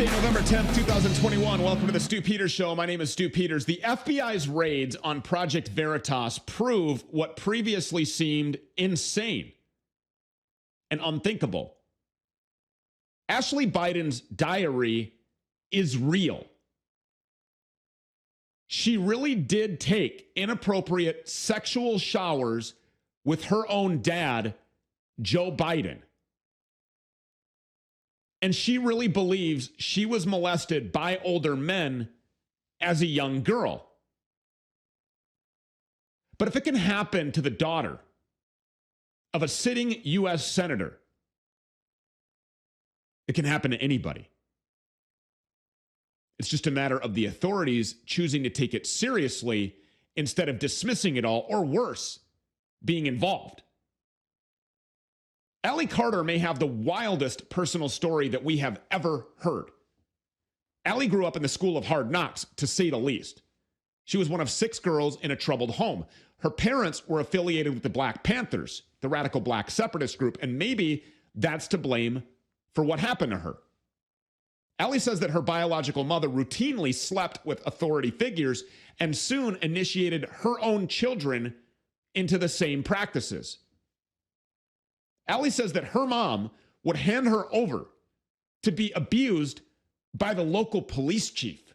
Thursday, November 10th, 2021. Welcome to the Stu Peters Show. My name is Stu Peters. The FBI's raids on Project Veritas prove what previously seemed insane and unthinkable. Ashley Biden's diary is real. She really did take inappropriate sexual showers with her own dad, Joe Biden. And she really believes she was molested by older men as a young girl. But if it can happen to the daughter of a sitting U.S. senator, it can happen to anybody. It's just a matter of the authorities choosing to take it seriously instead of dismissing it all, or worse, being involved. Allie Carter may have the wildest personal story that we have ever heard. Allie grew up in the school of hard knocks, to say the least. She was one of 6 girls in a troubled home. Her parents were affiliated with the Black Panthers, the radical black separatist group, and maybe that's to blame for what happened to her. Allie says that her biological mother routinely slept with authority figures and soon initiated her own children into the same practices. Allie says that her mom would hand her over to be abused by the local police chief.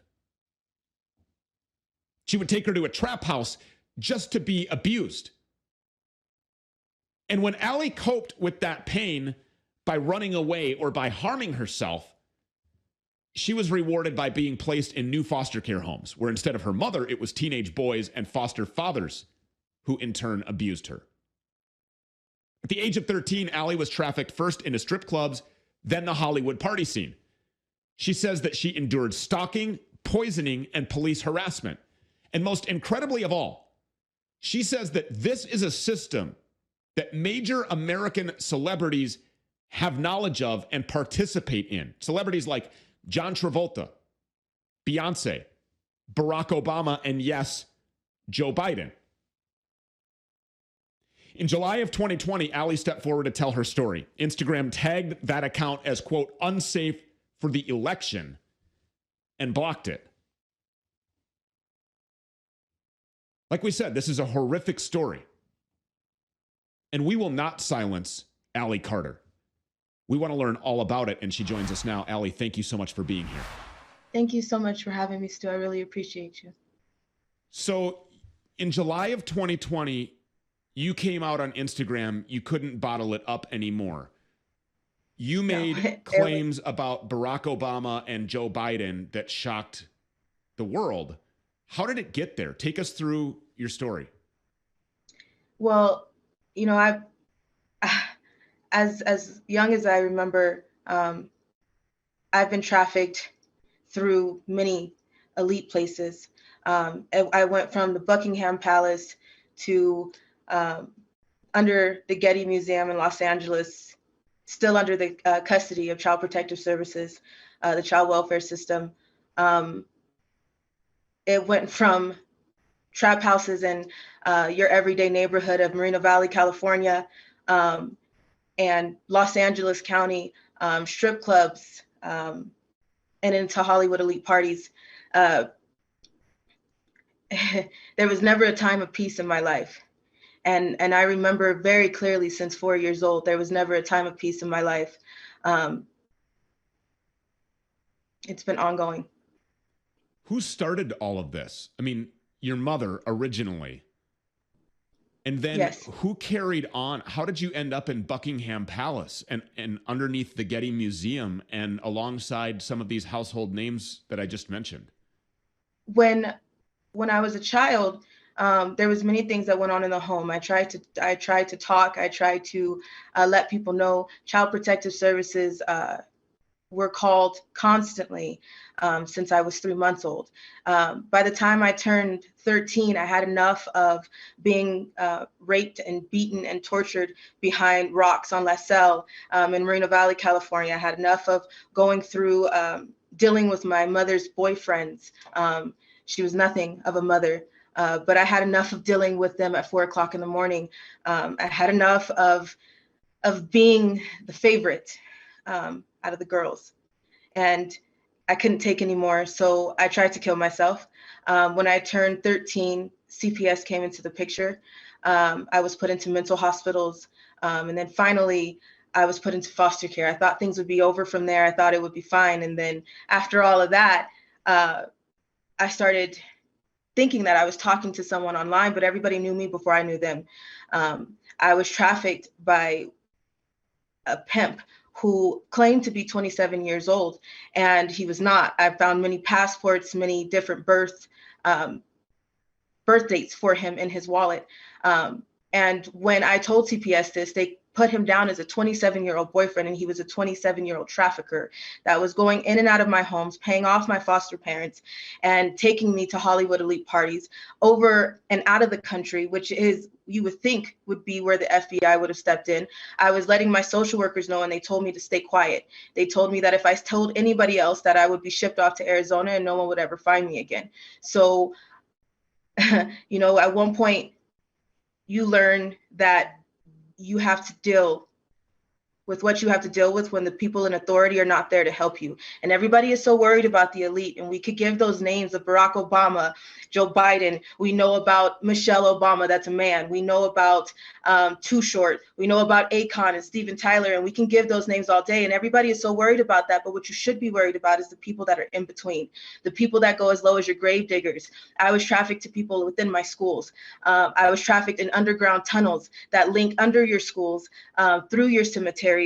She would take her to a trap house just to be abused. And when Allie coped with that pain by running away or by harming herself, she was rewarded by being placed in new foster care homes, where instead of her mother, it was teenage boys and foster fathers who in turn abused her. At the age of 13, Allie was trafficked first into strip clubs, then the Hollywood party scene. She says that she endured stalking, poisoning, and police harassment. And most incredibly of all, she says that this is a system that major American celebrities have knowledge of and participate in. Celebrities like John Travolta, Beyonce, Barack Obama, and yes, Joe Biden. In July of 2020, Allie stepped forward to tell her story. Instagram tagged that account as, quote, unsafe for the election and blocked it. Like we said, this is a horrific story. And we will not silence Allie Carter. We want to learn all about it, and she joins us now. Allie, thank you so much for being here. Thank you so much for having me, Stu. I really appreciate you. So in July of 2020, you came out on Instagram. You couldn't bottle it up anymore. You made claims about Barack Obama and Joe Biden that shocked the world. How did it get there? Take us through your story. Well, you know, as young as I remember, I've been trafficked through many elite places. I went from the Buckingham Palace to under the Getty Museum in Los Angeles, still under the custody of Child Protective Services, the child welfare system. It went from trap houses in your everyday neighborhood of Moreno Valley, California, and Los Angeles County, strip clubs, and into Hollywood elite parties. There was never a time of peace in my life. And I remember very clearly since 4 years old, there was never a time of peace in my life. It's been ongoing. Who started all of this? I mean, your mother originally. And then Yes. Who carried on? How did you end up in Buckingham Palace and underneath the Getty Museum and alongside some of these household names that I just mentioned? When I was a child, there was many things that went on in the home. I tried to talk. I tried to let people know. Child Protective Services were called constantly since I was 3 months old. By the time I turned 13, I had enough of being raped and beaten and tortured behind rocks on La Salle in Moreno Valley, California. I had enough of going through dealing with my mother's boyfriends. She was nothing of a mother. But I had enough of dealing with them at 4 o'clock in the morning. I had enough of being the favorite out of the girls. And I couldn't take anymore, so I tried to kill myself. When I turned 13, CPS came into the picture. I was put into mental hospitals, and then finally I was put into foster care. I thought things would be over from there. I thought it would be fine. And then after all of that, I started thinking that I was talking to someone online, but everybody knew me before I knew them. I was trafficked by a pimp who claimed to be 27 years old, and he was not. I found many passports, many different birth dates for him in his wallet. And when I told CPS this, they put him down as a 27-year-old boyfriend, and he was a 27-year-old trafficker that was going in and out of my homes, paying off my foster parents, and taking me to Hollywood elite parties over and out of the country, which is, you would think, would be where the FBI would have stepped in. I was letting my social workers know, and they told me to stay quiet. They told me that if I told anybody else, that I would be shipped off to Arizona and no one would ever find me again. So, you know, at one point, you learn that you have to deal with what you have to deal with when the people in authority are not there to help you. And everybody is so worried about the elite. And we could give those names of Barack Obama, Joe Biden. We know about Michelle Obama, that's a man. We know about Too Short. We know about Akon and Steven Tyler. And we can give those names all day. And everybody is so worried about that. But what you should be worried about is the people that are in between, the people that go as low as your grave diggers. I was trafficked to people within my schools. I was trafficked in underground tunnels that link under your schools, through your cemeteries,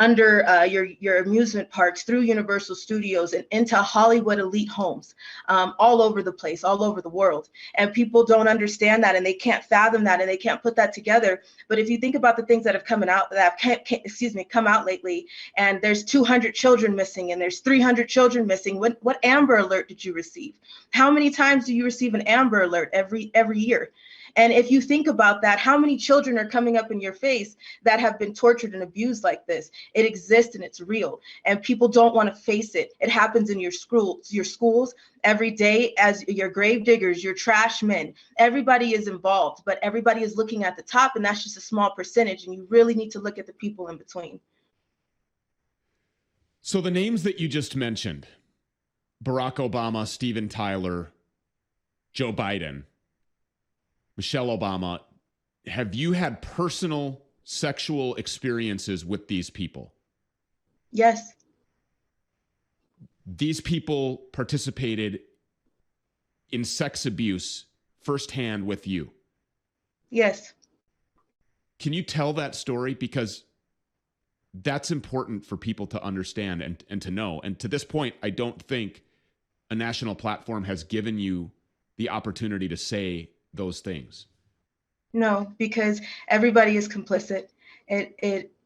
under your amusement parks, through Universal Studios, and into Hollywood elite homes, all over the place, all over the world. And people don't understand that, and they can't fathom that, and they can't put that together. But if you think about the things that have come out lately, and there's 200 children missing, and there's 300 children missing. What Amber Alert did you receive? How many times do you receive an Amber Alert every year? And if you think about that, how many children are coming up in your face that have been tortured and abused like this? It exists and it's real. And people don't want to face it. It happens in your schools every day, as your grave diggers, your trash men. Everybody is involved, but everybody is looking at the top, and that's just a small percentage. And you really need to look at the people in between. So the names that you just mentioned, Barack Obama, Steven Tyler, Joe Biden, Michelle Obama, have you had personal sexual experiences with these people? Yes. These people participated in sex abuse firsthand with you? Yes. Can you tell that story? Because that's important for people to understand and to know. And to this point, I don't think a national platform has given you the opportunity to say those things. No, because everybody is complicit.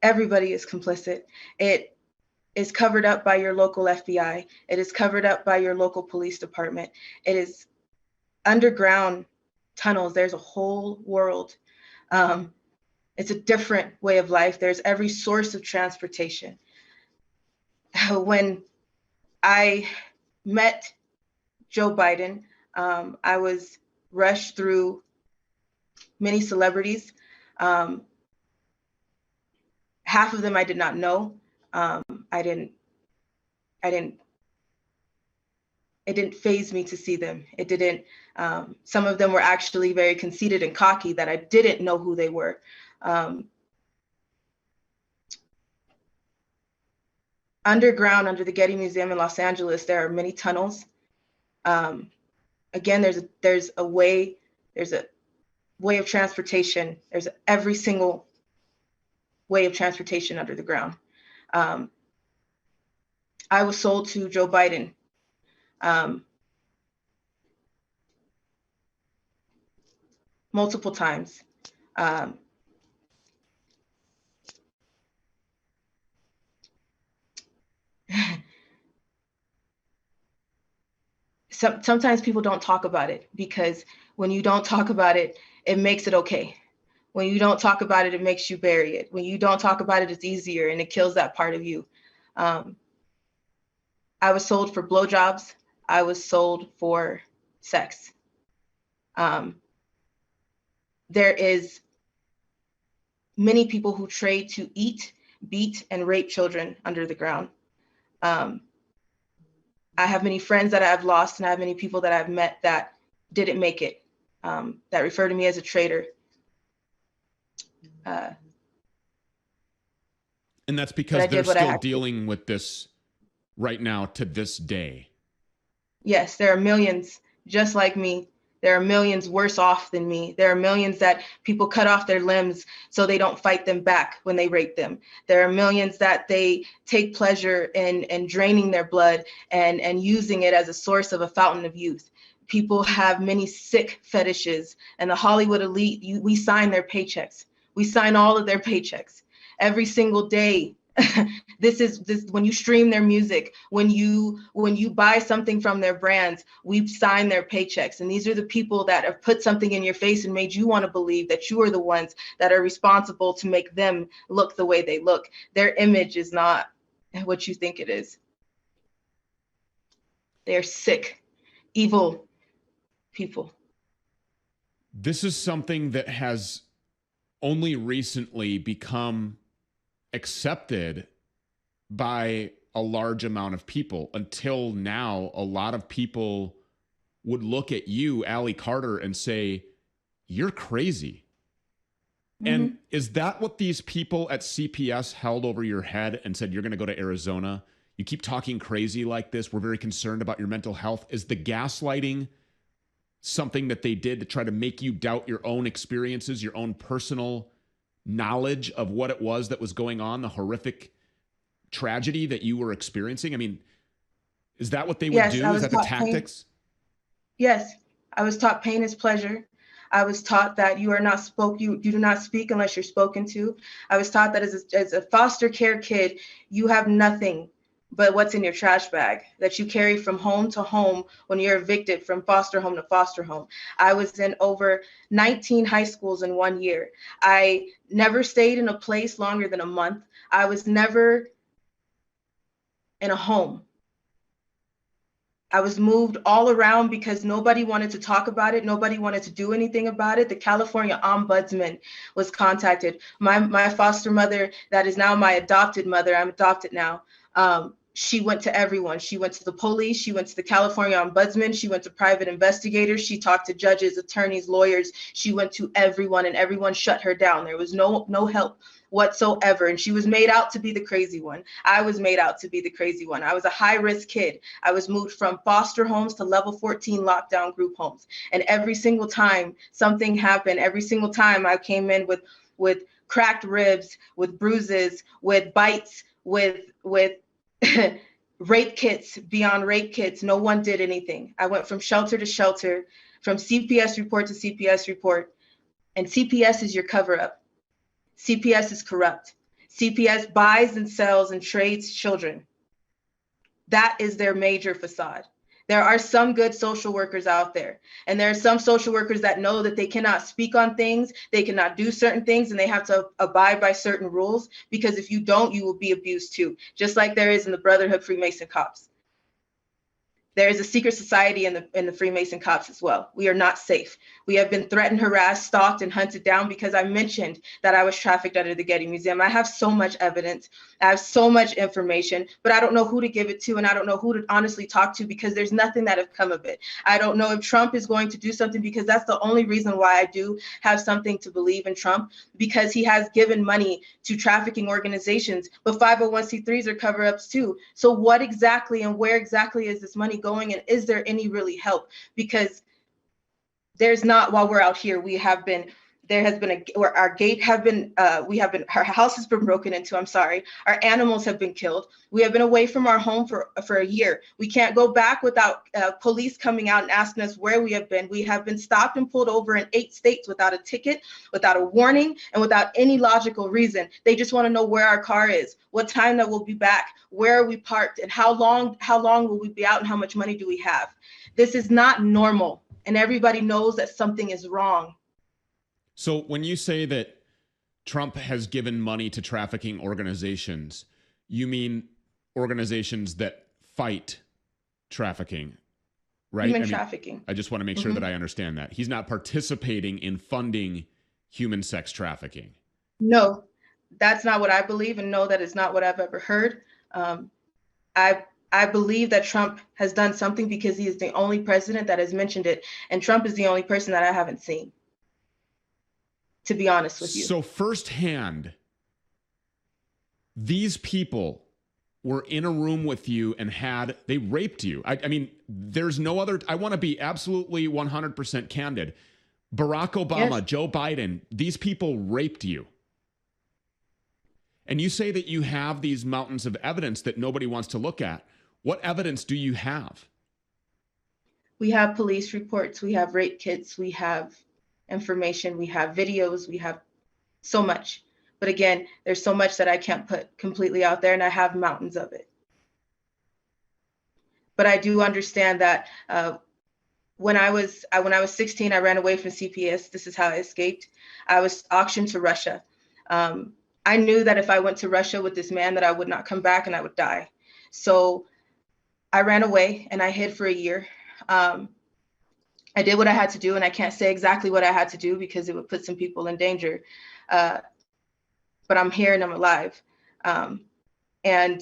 Everybody is complicit. It is covered up by your local FBI. It is covered up by your local police department. It is underground tunnels. There's a whole world. It's a different way of life. There's every source of transportation. When I met Joe Biden, I was rushed through many celebrities. Half of them I did not know. It didn't faze me to see them. It didn't. Some of them were actually very conceited and cocky that I didn't know who they were. Underground, under the Getty Museum in Los Angeles, there are many tunnels. Again, there's a way of transportation. There's every single way of transportation under the ground. I was sold to Joe Biden. Multiple times. Sometimes people don't talk about it, because when you don't talk about it, it makes it okay. When you don't talk about it, it makes you bury it. When you don't talk about it, it's easier, and it kills that part of you. I was sold for blowjobs. I was sold for sex. There is many people who trade to eat, beat, and rape children under the ground. I have many friends that I've lost, and I have many people that I've met that didn't make it, that refer to me as a traitor. And that's because they're still dealing with this right now to this day. Yes, there are millions just like me. There are millions worse off than me. There are millions that people cut off their limbs so they don't fight them back when they rape them. There are millions that they take pleasure in draining their blood and using it as a source of a fountain of youth. People have many sick fetishes, and the Hollywood elite, we sign their paychecks. We sign all of their paychecks every single day. This when you stream their music, when you buy something from their brands, we sign their paychecks. And these are the people that have put something in your face and made you want to believe that you are the ones that are responsible to make them look the way they look. Their image is not what you think it is. They're sick, evil people. This is something that has only recently become accepted by a large amount of people. Until now, a lot of people would look at you, Allie Carter, and say, you're crazy. Mm-hmm. And is that what these people at CPS held over your head and said, you're going to go to Arizona? You keep talking crazy like this. We're very concerned about your mental health. Is the gaslighting something that they did to try to make you doubt your own experiences, your own personal knowledge of what it was that was going on, the horrific tragedy that you were experiencing? I mean, is that what they would do? Is that the tactics? Yes. I was taught pain is pleasure. I was taught that you do not speak unless you're spoken to. I was taught that as a foster care kid, you have nothing but what's in your trash bag that you carry from home to home when you're evicted from foster home to foster home. I was in over 19 high schools in 1 year. I never stayed in a place longer than a month. I was never in a home. I was moved all around because nobody wanted to talk about it. Nobody wanted to do anything about it. The California Ombudsman was contacted. My foster mother, that is now my adopted mother, I'm adopted now. She went to everyone. She went to the police. She went to the California Ombudsman. She went to private investigators. She talked to judges, attorneys, lawyers. She went to everyone, and everyone shut her down. There was no help whatsoever. And she was made out to be the crazy one. I was made out to be the crazy one. I was a high-risk kid. I was moved from foster homes to level 14 lockdown group homes. And every single time something happened, every single time I came in with cracked ribs, with bruises, with bites, with rape kits beyond rape kits. No one did anything. I went from shelter to shelter, from CPS report to CPS report. And CPS is your cover-up. CPS is corrupt. CPS buys and sells and trades children. That is their major facade. There are some good social workers out there, and there are some social workers that know that they cannot speak on things, they cannot do certain things, and they have to abide by certain rules, because if you don't, you will be abused too, just like there is in the Brotherhood Freemason Cops. There is a secret society in the Freemason Cops as well. We are not safe. We have been threatened, harassed, stalked, and hunted down because I mentioned that I was trafficked under the Getty Museum. I have so much evidence. I have so much information, but I don't know who to give it to, and I don't know who to honestly talk to, because there's nothing that has come of it. I don't know if Trump is going to do something, because that's the only reason why I do have something to believe in Trump, because he has given money to trafficking organizations, but 501c3s are cover-ups too. So what exactly and where exactly is this money going, and is there any really help? Because there's not. While we're out here, there has been where our gate have been, our house has been broken into. I'm sorry. Our animals have been killed. We have been away from our home for a year. We can't go back without police coming out and asking us where we have been. We have been stopped and pulled over in 8 states without a ticket, without a warning, and without any logical reason. They just want to know where our car is, what time that we'll be back, where are we parked, and how long will we be out, and how much money do we have. This is not normal, and everybody knows that something is wrong. So when you say that Trump has given money to trafficking organizations, you mean organizations that fight trafficking, right? Human trafficking. I just want to make sure that I understand that. He's not participating in funding human sex trafficking. No, that's not what I believe, and no, that is not what I've ever heard. I believe that Trump has done something because he is the only president that has mentioned it. And Trump is the only person that I haven't seen, to be honest with you. So firsthand, these people were in a room with you and they raped you. I mean, there's no other, I want to be absolutely 100% candid. Barack Obama, yes. Joe Biden, these people raped you. And you say that you have these mountains of evidence that nobody wants to look at. What evidence do you have? We have police reports, we have rape kits, we have information, we have videos, we have so much. But again, there's so much that I can't put completely out there, and I have mountains of it. But I do understand that when I was 16, I ran away from CPS. This is how I escaped. I was auctioned to Russia. I knew that if I went to Russia with this man that I would not come back and I would die. So I ran away and I hid for a year. I did what I had to do, and I can't say exactly what I had to do because it would put some people in danger. But I'm here and I'm alive. During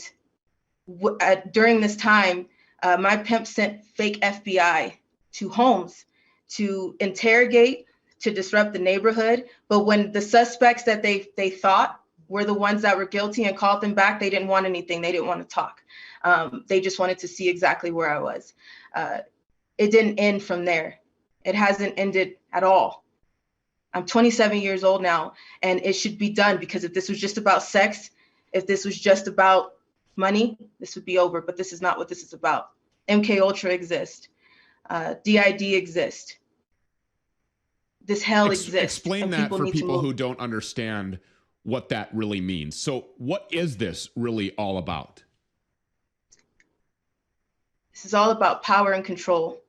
this time, my pimp sent fake FBI to homes to interrogate, to disrupt the neighborhood. But when the suspects that they thought were the ones that were guilty and called them back, they didn't want anything. They didn't want to talk. They just wanted to see exactly where I was. It didn't end from there. It hasn't ended at all. I'm 27 years old now, and it should be done, because if this was just about sex, if this was just about money, this would be over. But this is not what this is about. MK Ultra exists. DID exists. This hell exists. Explain that for people who don't understand what that really means. So what is this really all about? This is all about power and control.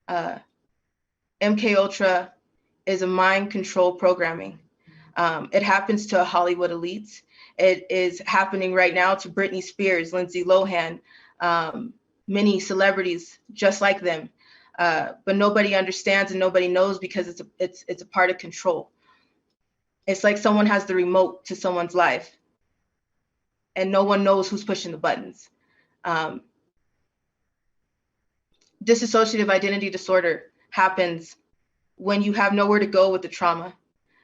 MK Ultra is a mind control programming. It happens to Hollywood elites. It is happening right now to Britney Spears, Lindsay Lohan, many celebrities just like them. But nobody understands and nobody knows because it's a part of control. It's like someone has the remote to someone's life and no one knows who's pushing the buttons. Dissociative identity disorder happens when you have nowhere to go with the trauma,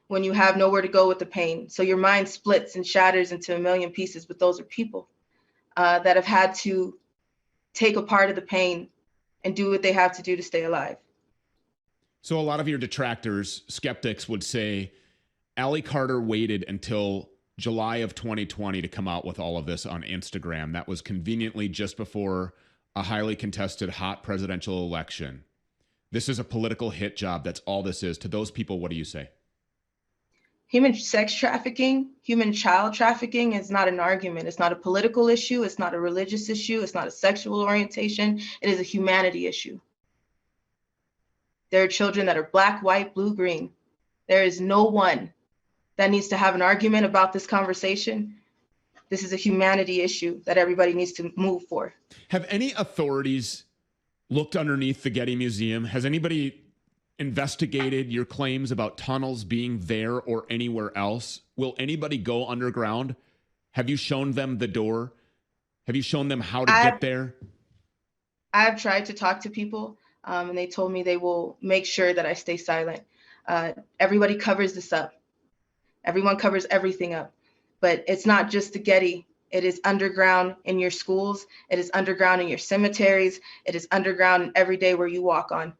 when you have nowhere to go with the pain. So your mind splits and shatters into a million pieces, but those are people that have had to take a part of the pain and do what they have to do to stay alive. So a lot of your detractors, skeptics, would say Ally Carter waited until July of 2020 to come out with all of this on Instagram. That was conveniently just before a highly contested hot presidential election. This is a political hit job. That's all this is. To those people, what do you say? Human sex trafficking, human child trafficking is not an argument. It's not a political issue. It's not a religious issue. It's not a sexual orientation. It is a humanity issue. There are children that are black, white, blue, green. There is no one that needs to have an argument about this conversation. This is a humanity issue that everybody needs to move for. Have any authorities looked underneath the Getty Museum? Has anybody investigated your claims about tunnels being there or anywhere else? Will anybody go underground? Have you shown them the door? Have you shown them how to get there? I've tried to talk to people, and they told me they will make sure that I stay silent. Everybody covers this up. Everyone covers everything up. But it's not just the Getty. It is underground in your schools. It is underground in your cemeteries. It is underground every day where you walk on.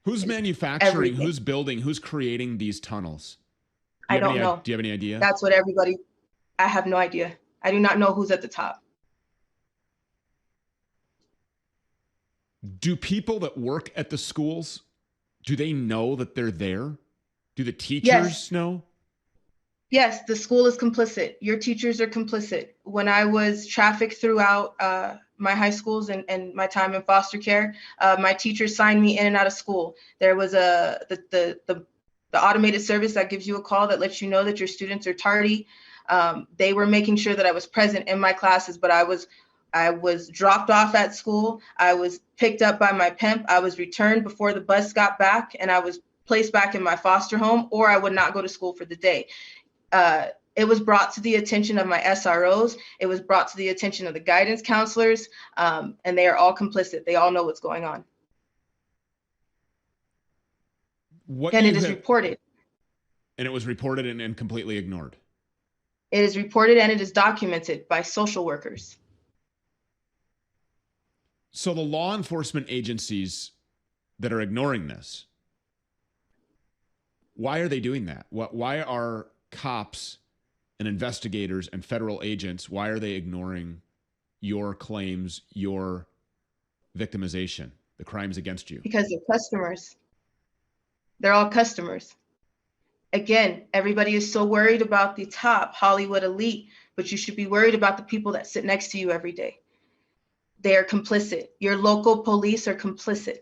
Who's manufacturing, everything. Who's building, who's creating these tunnels? I don't know. Do you have any idea? That's what I have no idea. I do not know who's at the top. Do people that work at the schools, do they know that they're there? Do the teachers know? Yes, the school is complicit. Your teachers are complicit. When I was trafficked throughout my high schools and my time in foster care, my teachers signed me in and out of school. There was the automated service that gives you a call that lets you know that your students are tardy. They were making sure that I was present in my classes, but I was dropped off at school. I was picked up by my pimp. I was returned before the bus got back, and I was placed back in my foster home, or I would not go to school for the day. It was brought to the attention of my SROs. It was brought to the attention of the guidance counselors, and they are all complicit. They all know what's going on. And it is reported. And it was reported and completely ignored. It is reported and it is documented by social workers. So the law enforcement agencies that are ignoring this, why are they doing that? Why are cops and investigators and federal agents, why are they ignoring your claims, your victimization, the crimes against you? Because they're customers. They're all customers. Again, everybody is so worried about the top Hollywood elite, but you should be worried about the people that sit next to you every day. They are complicit. Your local police are complicit.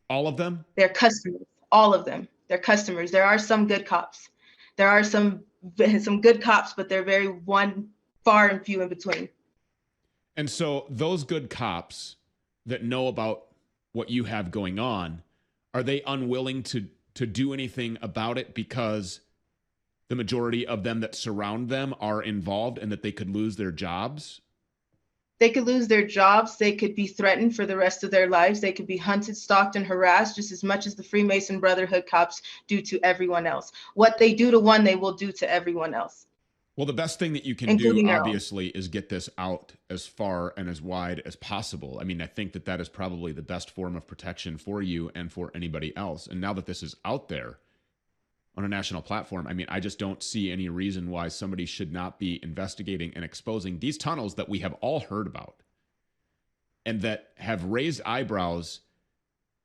All of them? They're customers. All of them. They're customers. There are some good cops. There are some good cops, but they're very far and few in between. And so those good cops that know about what you have going on, are they unwilling to do anything about it because the majority of them that surround them are involved and that they could lose their jobs? They could lose their jobs. They could be threatened for the rest of their lives. They could be hunted, stalked, and harassed just as much as the Freemason Brotherhood cops do to everyone else. What they do to one, they will do to everyone else. Well, the best thing that you can do, obviously, is get this out as far and as wide as possible. I mean, I think that is probably the best form of protection for you and for anybody else. And now that this is out there on a national platform, I mean, I just don't see any reason why somebody should not be investigating and exposing these tunnels that we have all heard about and that have raised eyebrows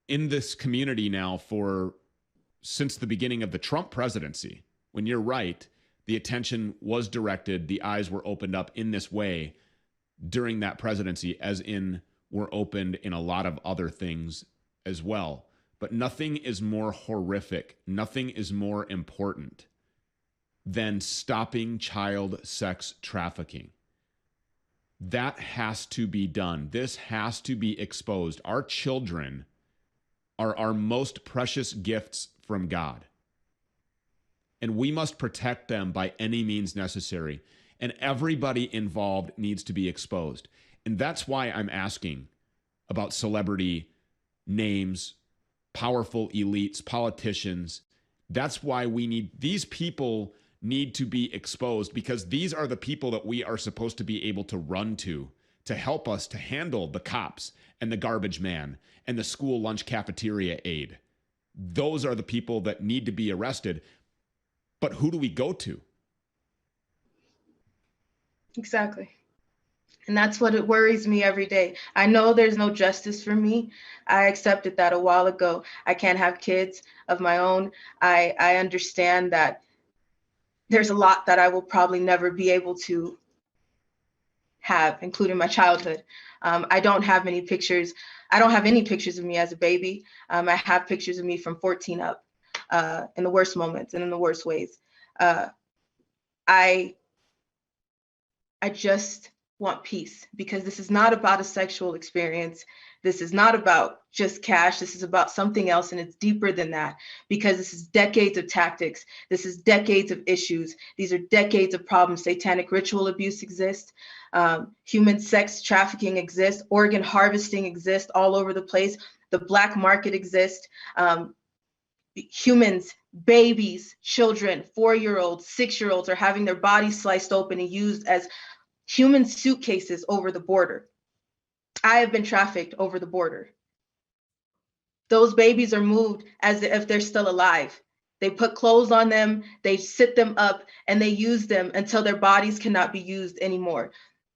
in this community now since the beginning of the Trump presidency. When you're right, the attention was directed, the eyes were opened up in this way during that presidency, as in were opened in a lot of other things as well. But nothing is more horrific, nothing is more important than stopping child sex trafficking. That has to be done. This has to be exposed. Our children are our most precious gifts from God. And we must protect them by any means necessary. And everybody involved needs to be exposed. And that's why I'm asking about celebrity names, powerful elites, politicians. That's why these people need to be exposed, because these are the people that we are supposed to be able to run to help us to handle the cops and the garbage man and the school lunch cafeteria aide. Those are the people that need to be arrested. But who do we go to? Exactly. And that's what it worries me every day. I know there's no justice for me. I accepted that a while ago. I can't have kids of my own. I understand that there's a lot that I will probably never be able to have, including my childhood. I don't have many pictures. I don't have any pictures of me as a baby. I have pictures of me from 14 up. In the worst moments and in the worst ways. I just want peace, because this is not about a sexual experience. This is not about just cash. This is about something else, and it's deeper than that, because this is decades of tactics. This is decades of issues. These are decades of problems. Satanic ritual abuse exists. Human sex trafficking exists. Organ harvesting exists all over the place. The black market exists. Humans, babies, children, 4-year-olds, 6-year-olds are having their bodies sliced open and used as human suitcases over the border. I have been trafficked over the border. Those babies are moved as if they're still alive. They put clothes on them, they sit them up, and they use them until their bodies cannot be used anymore.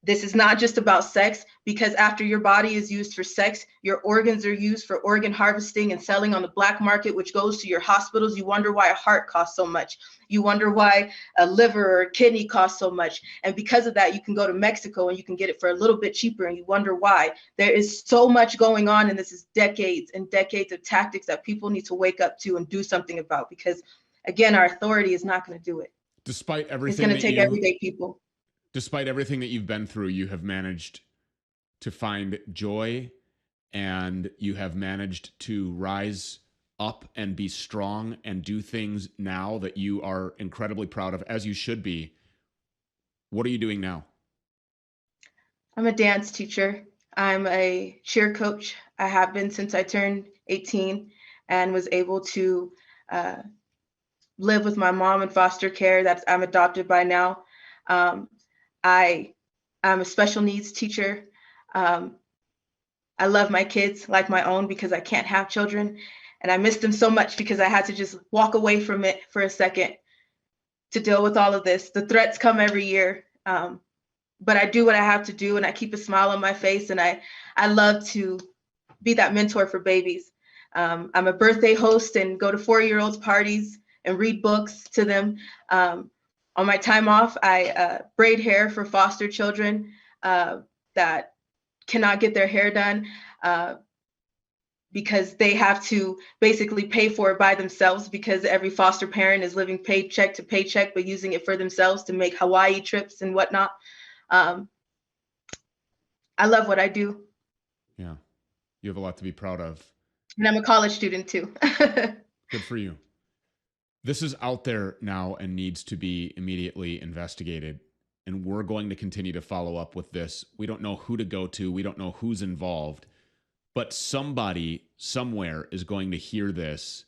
This is not just about sex, because after your body is used for sex, your organs are used for organ harvesting and selling on the black market, which goes to your hospitals. You wonder why a heart costs so much. You wonder why a liver or a kidney costs so much. And because of that, you can go to Mexico and you can get it for a little bit cheaper, and you wonder why. There is so much going on, and this is decades and decades of tactics that people need to wake up to and do something about, because, again, our authority is not going to do it. Despite everything, it's going to take everyday people. Despite everything that you've been through, you have managed to find joy, and you have managed to rise up and be strong and do things now that you are incredibly proud of, as you should be, What are you doing now? I'm a dance teacher. I'm a cheer coach. I have been since I turned 18 and was able to uh, live with my mom in foster care. I'm adopted by now. Um, I'm a special needs teacher. Um, I love my kids like my own because I can't have children. And I miss them so much because I had to just walk away from it for a second to deal with all of this. The threats come every year. But I do what I have to do, and I keep a smile on my face, and I love to be that mentor for babies. I'm a birthday host and go to 4-year-olds parties and read books to them. On my time off, I braid hair for foster children that cannot get their hair done because they have to basically pay for it by themselves because every foster parent is living paycheck to paycheck, but using it for themselves to make Hawaii trips and whatnot. I love what I do. Yeah. You have a lot to be proud of. And I'm a college student too. Good for you. This is out there now and needs to be immediately investigated. And we're going to continue to follow up with this. We don't know who to go to. We don't know who's involved. But somebody somewhere is going to hear this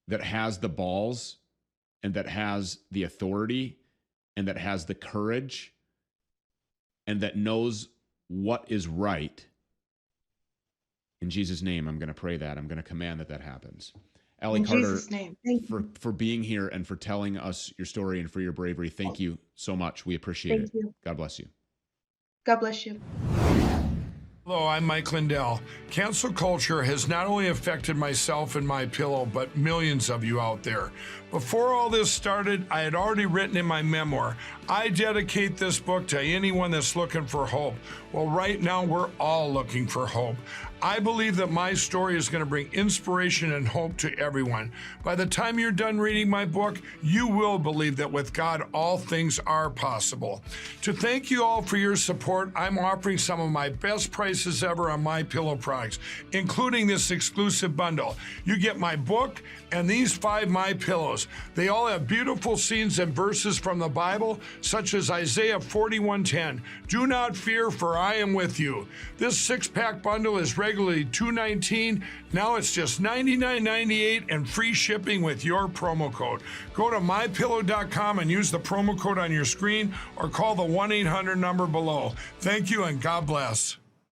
that has the balls and that has the authority and that has the courage and that knows what is right. In Jesus' name, I'm going to pray that. I'm going to command that happens. Allie In Carter, Jesus' name. Thank you. for being here and for telling us your story and for your bravery. Thank you so much. We appreciate it. Thank you. God bless you. God bless you. Hello, I'm Mike Lindell. Cancel culture has not only affected myself and MyPillow, but millions of you out there. Before all this started, I had already written in my memoir, I dedicate this book to anyone that's looking for hope. Well, right now, we're all looking for hope. I believe that my story is going to bring inspiration and hope to everyone. By the time you're done reading my book, you will believe that with God, all things are possible. To thank you all for your support, I'm offering some of my best prices ever on MyPillow products, including this exclusive bundle. You get my book and these 5 MyPillows. They all have beautiful scenes and verses from the Bible, such as Isaiah 41:10. Do not fear, for I am with you. This 6-pack bundle is regularly $219. Now it's just $99.98 and free shipping with your promo code. Go to mypillow.com and use the promo code on your screen or call the 1-800 number below. Thank you and God bless.